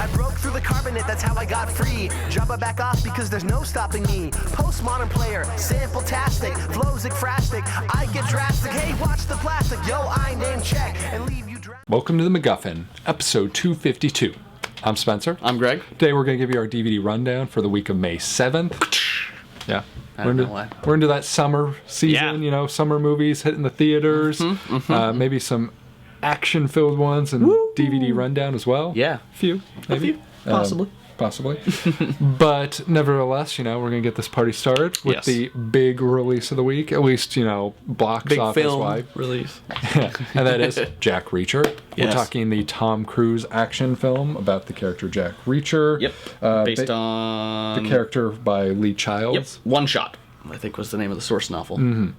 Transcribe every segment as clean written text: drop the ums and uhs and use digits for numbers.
I broke through the carbonate, that's how I got free. Jabba back off because there's no stopping me. Postmodern player, sample-tastic, flows frastic. I get drastic, hey, watch the plastic. Yo, I name check and leave you drastic. Welcome to the MacGuffin, episode 252. I'm Spencer. I'm Greg. Today we're going to give you our DVD rundown for the week of May 7th. Yeah. We're into that summer season, summer movies hitting the theaters. Maybe some action-filled ones and DVD rundown as well. Yeah. A few, maybe. Possibly. But nevertheless, we're going to get this party started with the big release of the week. At least, box office-wise. Release. And that is Jack Reacher. Yes. We're talking the Tom Cruise action film about the character Jack Reacher. Yep. Based on... the character by Lee Childs. Yep. One Shot, I think was the name of the source novel.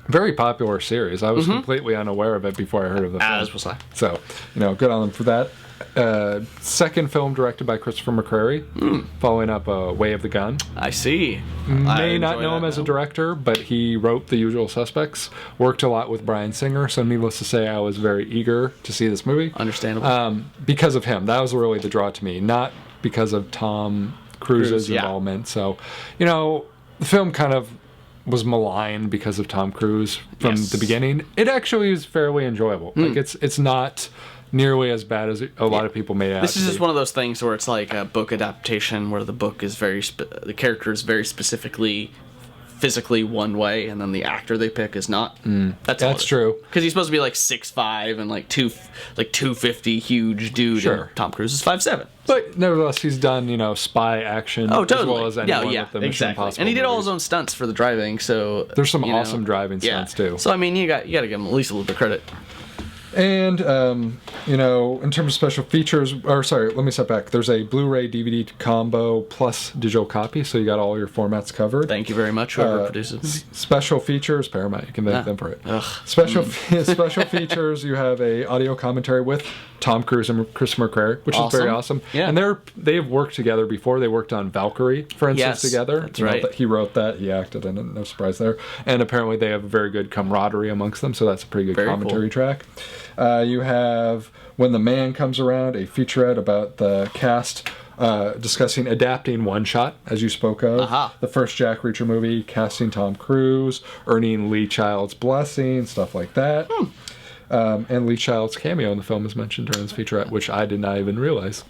Very popular series. I was completely unaware of it before I heard of the film. As was I. So, good on them for that. Second film directed by Christopher McQuarrie, following up Way of the Gun. I see. May not know him as a director, but he wrote The Usual Suspects, worked a lot with Bryan Singer, so needless to say, I was very eager to see this movie. Understandable. Because of him. That was really the draw to me, not because of Tom Cruise's involvement. So, the film kind of was maligned because of Tom Cruise from the beginning. It actually is fairly enjoyable. Like, it's not nearly as bad as a lot of people made it out. This is just one of those things where it's like a book adaptation where the book is the character is very specifically physically one way, and then the actor they pick is not. That's true. Because he's supposed to be like 6'5" and like 250, huge dude. Sure. And Tom Cruise is 5'7". But nevertheless, he's done, spy action as well as anyone with the Mission Impossible And he did all movies. his own stunts for the driving, so... There's some awesome driving stunts, too. So, I mean, you got to give him at least a little bit of credit. And, in terms of special features, let me step back. There's a Blu-ray DVD combo plus digital copy, so you got all your formats covered. Thank you very much, whoever produces. Special features, Paramount, you can thank them for it. Special features, you have a audio commentary with Tom Cruise and Christopher McQuarrie, which is very awesome. Yeah. And they have worked together before. They worked on Valkyrie, for instance, together. That's right. He wrote that, he acted in it, no surprise there. And apparently they have a very good camaraderie amongst them, so that's a pretty good commentary track. You have When the Man Comes Around, a featurette about the cast discussing adapting One Shot, as you spoke of. The first Jack Reacher movie, casting Tom Cruise, earning Lee Child's blessing, stuff like that. And Lee Child's cameo in the film is mentioned during this featurette, which I did not even realize.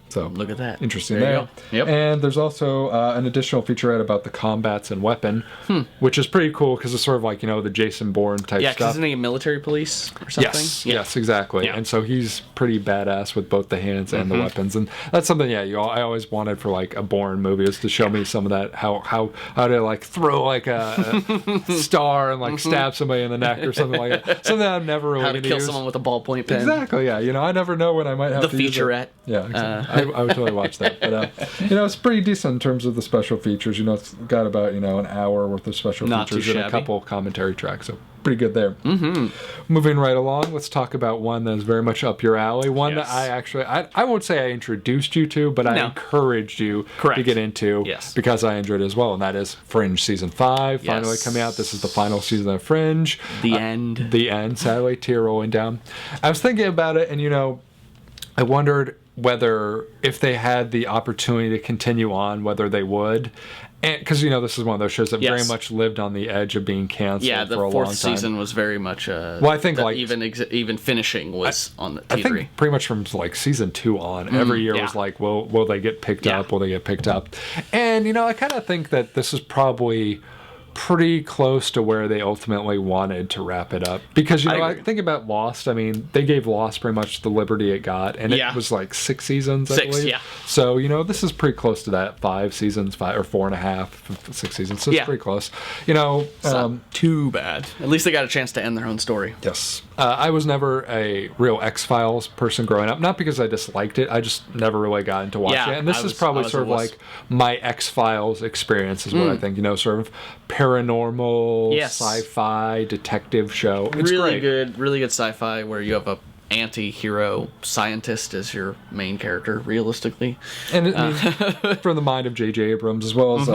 So look at that. Interesting there. Yep. And there's also an additional featurette about the combats and weapon, which is pretty cool because it's sort of like, the Jason Bourne type stuff. Yeah, because isn't he a military police or something? Yes, exactly. Yeah. And so he's pretty badass with both the hands and the weapons. And that's something, I always wanted for like a Bourne movie, is to show me some of that, how to like throw like a star and like stab somebody in the neck or something like that. Something I've never really How to kill someone with a ballpoint pen. Exactly, yeah. I never know when I might have to use it. The featurette. Yeah, exactly. I would totally watch that. But, it's pretty decent in terms of the special features. It's got about, an hour worth of special features and a couple commentary tracks. So pretty good there. Moving right along, let's talk about one that is very much up your alley. One that I won't say I introduced you to, but I encouraged you to get into because I enjoyed it as well. And that is Fringe Season 5, finally coming out. This is the final season of Fringe. The end. The end, sadly, tear rolling down. I was thinking about it, and, I wondered whether if they had the opportunity to continue on, whether they would. Because, this is one of those shows that very much lived on the edge of being canceled for a long time. Yeah, the fourth season was very much... well, I think even finishing was on the teetery. I think pretty much from like season 2 on, every year was like, will they get picked up? Will they get picked up? And, I kind of think that this is probably pretty close to where they ultimately wanted to wrap it up. Because, I think about Lost. I mean, they gave Lost pretty much the liberty it got. And it was like 6 seasons, I believe. So, this is pretty close to that. 5 seasons, 5 or 4.5, 6 seasons. So it's pretty close. It's not too bad. At least they got a chance to end their own story. Yes. I was never a real X-Files person growing up. Not because I disliked it. I just never really got into watching it. And this is probably sort of like my X-Files experience is what I think. Sort of paranormal, sci-fi, detective show. It's really good sci-fi where you have a anti-hero scientist as your main character, realistically. And from the mind of J.J. Abrams, as well as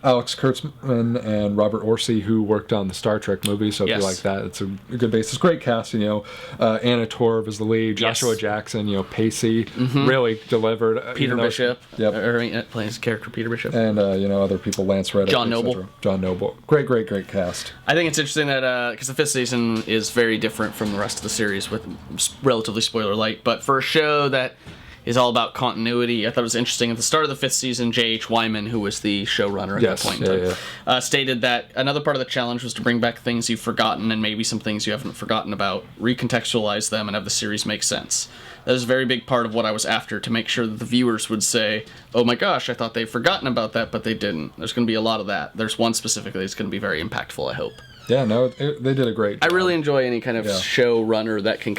Alex Kurtzman and Robert Orsi, who worked on the Star Trek movie. So if you like that, it's a good basis. Great casting, Anna Torv is the lead, Joshua Jackson, Pacey, really delivered. Peter Bishop, plays character Peter Bishop. And, other people, Lance Reddick, John Noble. John Noble. Great cast. I think it's interesting that, because the 5th season is very different from the rest of the series, with relatively spoiler light, but for a show that is all about continuity, I thought it was interesting. At the start of the 5th season, J.H. Wyman, who was the showrunner at that point in time, stated that another part of the challenge was to bring back things you've forgotten and maybe some things you haven't forgotten about, recontextualize them, and have the series make sense. That is a very big part of what I was after, to make sure that the viewers would say, oh my gosh, I thought they'd forgotten about that, but they didn't. There's going to be a lot of that. There's one specifically that's going to be very impactful, I hope. Yeah, no, they did a great job. I really enjoy any kind of showrunner that can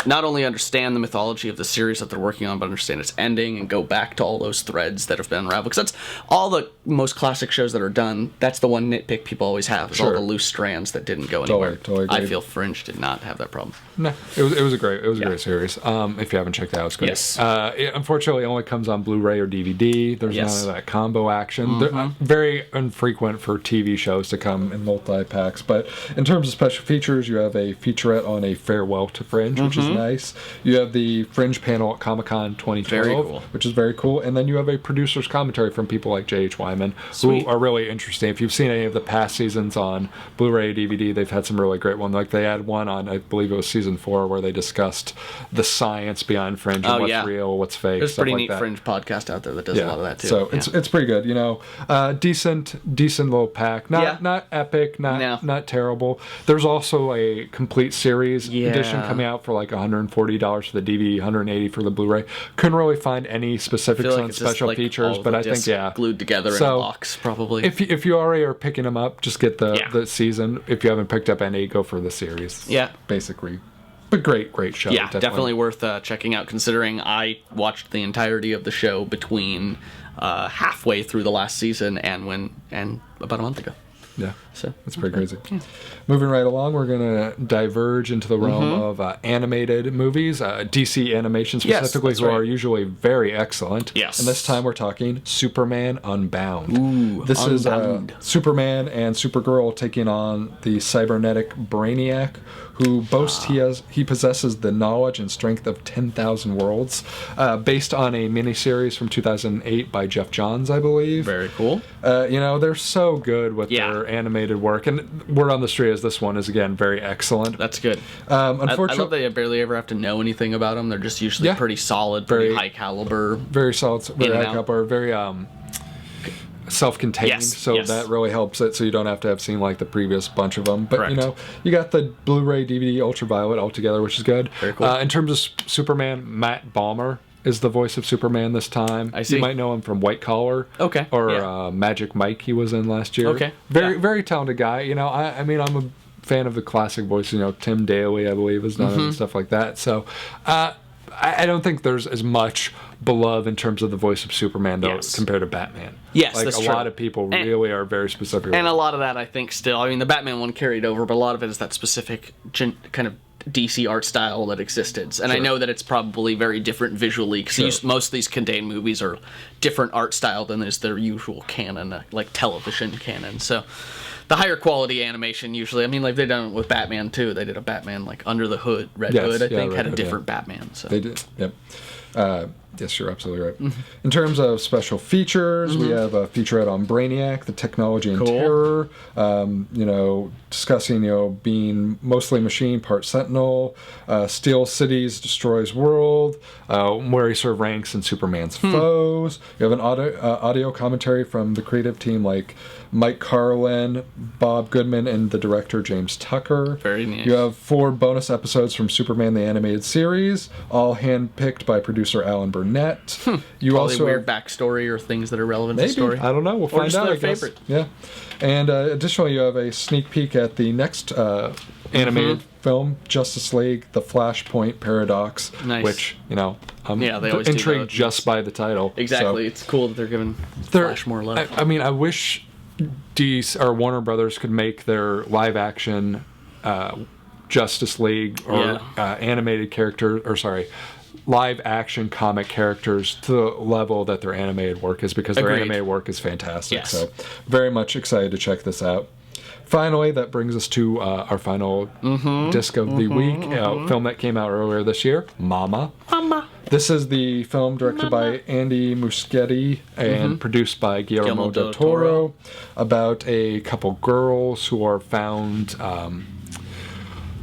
not only understand the mythology of the series that they're working on, but understand its ending and go back to all those threads that have been unraveled. Because that's all the most classic shows that are done. That's the one nitpick people always have, is all the loose strands that didn't go anywhere. Totally I feel Fringe did not have that problem. No, it was a great series. If you haven't checked it out, it's great. Yes. It unfortunately only comes on Blu-ray or DVD. There's none of that combo action. They're very infrequent for TV shows to come in multi-packs. But in terms of special features, you have a featurette on a farewell to Fringe, which is nice. You have the Fringe panel at Comic-Con 2012, which is very cool. And then you have a producer's commentary from people like J.H. Wyman, who are really interesting. If you've seen any of the past seasons on Blu-ray, DVD, they've had some really great ones. Like they had one on, I believe it was season 4, where they discussed the science behind Fringe and what's real, what's fake. There's a pretty neat that. Fringe podcast out there that does a lot of that too. So it's pretty good. Decent little pack. Not epic, not terrible. There's also a complete series edition coming out for like $140 for the DVD, $180 for the Blu-ray. Couldn't really find any specifics on special features, but I think glued together in a box probably. If you already are picking them up, just get the season. If you haven't picked up any, go for the series. Yeah, basically. But great show. Yeah, definitely worth checking out, considering I watched the entirety of the show between halfway through the last season and about a month ago. Yeah, so that's pretty crazy. Yeah. Moving right along, we're going to diverge into the realm of animated movies, DC animation specifically, who are usually very excellent. Yes. And this time we're talking Superman Unbound. Ooh, this Unbound. Is Superman and Supergirl taking on the cybernetic Brainiac, who boasts he possesses the knowledge and strength of 10,000 worlds, based on a miniseries from 2008 by Jeff Johns, I believe. Very cool. They're so good with their animated work, and word on the street is this one is again very excellent. That's good. Unfortunately, I love that they barely ever have to know anything about them. They're just usually pretty solid, pretty high caliber, very solid, very high caliber, very self-contained, that really helps it, so you don't have to have seen like the previous bunch of them. But you got the Blu-ray, DVD, Ultraviolet all together, which is good. Very cool. In terms of Superman, Matt Bomer is the voice of Superman this time. I see. You might know him from White Collar. Okay. Or Magic Mike he was in last year. Okay. Very talented guy. I mean, I'm a fan of the classic voices. Tim Daly, I believe, has done it and stuff like that. So I don't think there's as much beloved in terms of the voice of Superman though compared to Batman. Yes, like that's a true. lot of people really are very specific. And a lot of that, I think, still. I mean, the Batman one carried over, but a lot of it is that specific kind of DC art style that existed. And I know that it's probably very different visually, because most of these contained movies are different art style than is their usual canon, like television canon. So the higher quality animation usually, I mean, like they've done it with Batman too. They did a Batman like Under the Hood, Red Hood, I think, had a different Batman. So they did. Yep. Yes, you're absolutely right. In terms of special features, we have a featurette on Brainiac, the technology and terror. Discussing, being mostly machine, part Sentinel, steals cities, destroys world, where he sort of ranks in Superman's foes. You have an audio commentary from the creative team like Mike Carlin, Bob Goodman, and the director James Tucker. Very nice. You have 4 bonus episodes from Superman the Animated Series, all handpicked by producer Alan Burnett. You Probably also weird backstory or things that are relevant maybe. to the story. I don't know. We'll find out. I guess. Favorite. Yeah. And additionally, you have a sneak peek at the next animated film, Justice League: The Flashpoint Paradox. Nice. Which I'm they always intrigued just by the title. Exactly. So, it's cool that they're giving Flash more love. I mean, I wish DC or Warner Brothers could make their live action Justice League or animated character, or sorry, live action comic characters to the level that their animated work is, because their animated work is fantastic. Yes. So very much excited to check this out. Finally, that brings us to our final disc of the week, film that came out earlier this year, Mama. This is the film directed by Andy Muschietti and produced by Guillermo del Toro, about a couple girls who are found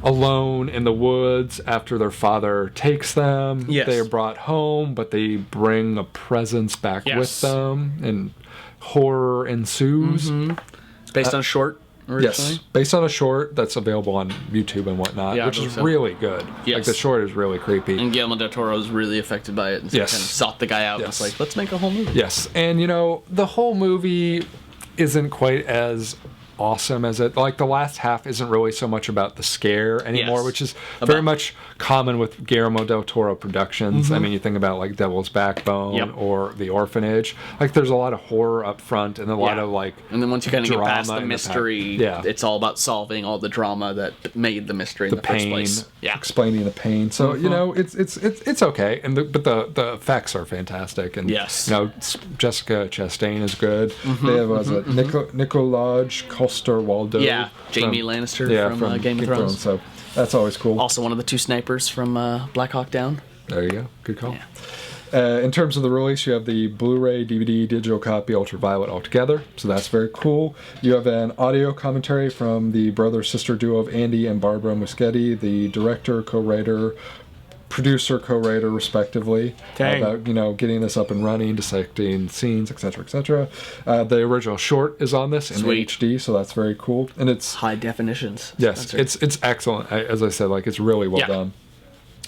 alone in the woods after their father takes them. Yes. They are brought home, but they bring a presence back with them, and horror ensues. It's based on a short originally. Yes, based on a short that's available on YouTube and whatnot, which is really good. Yes. Like, the short is really creepy. And Guillermo del Toro is really affected by it, and so kind of sought the guy out and was like, let's make a whole movie. Yes, and you know, the whole movie isn't quite as awesome as it, like, the last half isn't really so much about the scare anymore, which is very much common with Guillermo del Toro productions. I mean, you think about like Devil's Backbone or The Orphanage, like there's a lot of horror up front and a lot of like, and then once you kind of get past the mystery, it's all about solving all the drama that made the mystery in the pain, first place. explaining the pain. So you know, it's okay, and but the effects are fantastic, and you know, Jessica Chastain is good. They have Nicolaj Coster-Waldau, Jaime Lannister from Game of Thrones. So that's always cool. Also one of the two snipers from Black Hawk Down. There you go. Good call. In terms of the release, you have the Blu-ray, DVD, digital copy, ultraviolet altogether. So that's very cool. You have an audio commentary from the brother-sister duo of Andy and Barbara Muschietti, the director, co-writer, producer, co-writer, respectively, about, you know, getting this up and running, dissecting scenes, etc., etc. The original short is on this in HD, so that's very cool, and it's high definitions. Yes, it's excellent. As I said, like, it's really well done.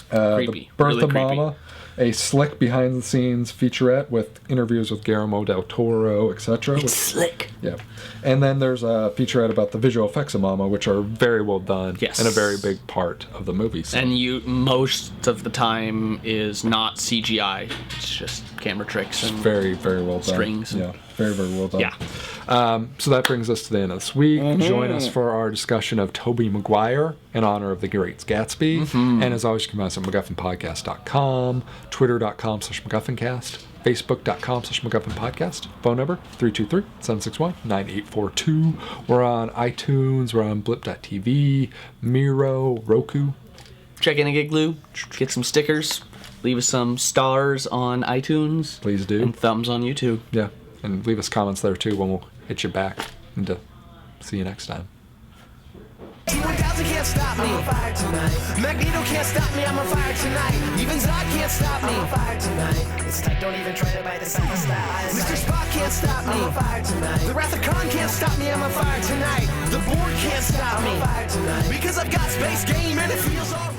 Creepy. The Birth really of Mama, a slick behind-the-scenes featurette with interviews with Guillermo del Toro, etc. It's slick. Yeah. And then there's a featurette about the visual effects of Mama, which are very well done and a very big part of the movie. So. And most of the time is not CGI. It's just camera tricks and very, very well done. Strings. Yeah, very, very well done. Yeah. So that brings us to the end of this week. Join us for our discussion of Tobey Maguire in honor of The Great Gatsby. And as always, you can find us at MacGuffinPodcast.com, Twitter.com/MacGuffinCast, Facebook.com/MacGuffinPodcast. Phone number 323-761-9842. We're on iTunes. We're on Blip.tv, Miro, Roku. Check in a Gigloo. Get some stickers. Leave us some stars on iTunes. Please do. And thumbs on YouTube. Yeah. And leave us comments there too when we'll hit you back. And see you next time. T-1000 can't stop me. I'm on fire tonight. Magneto can't stop me. I'm on fire tonight. Even Zod can't stop me. I'm on fire tonight. It's tight, don't even try to bite the side of style. Mr. Spock can't stop me. I'm on fire tonight. The Wrath of Khan can't stop me. I'm on fire tonight. The Borg can't stop me. I'm on fire tonight. Because I've got space game and it feels alright.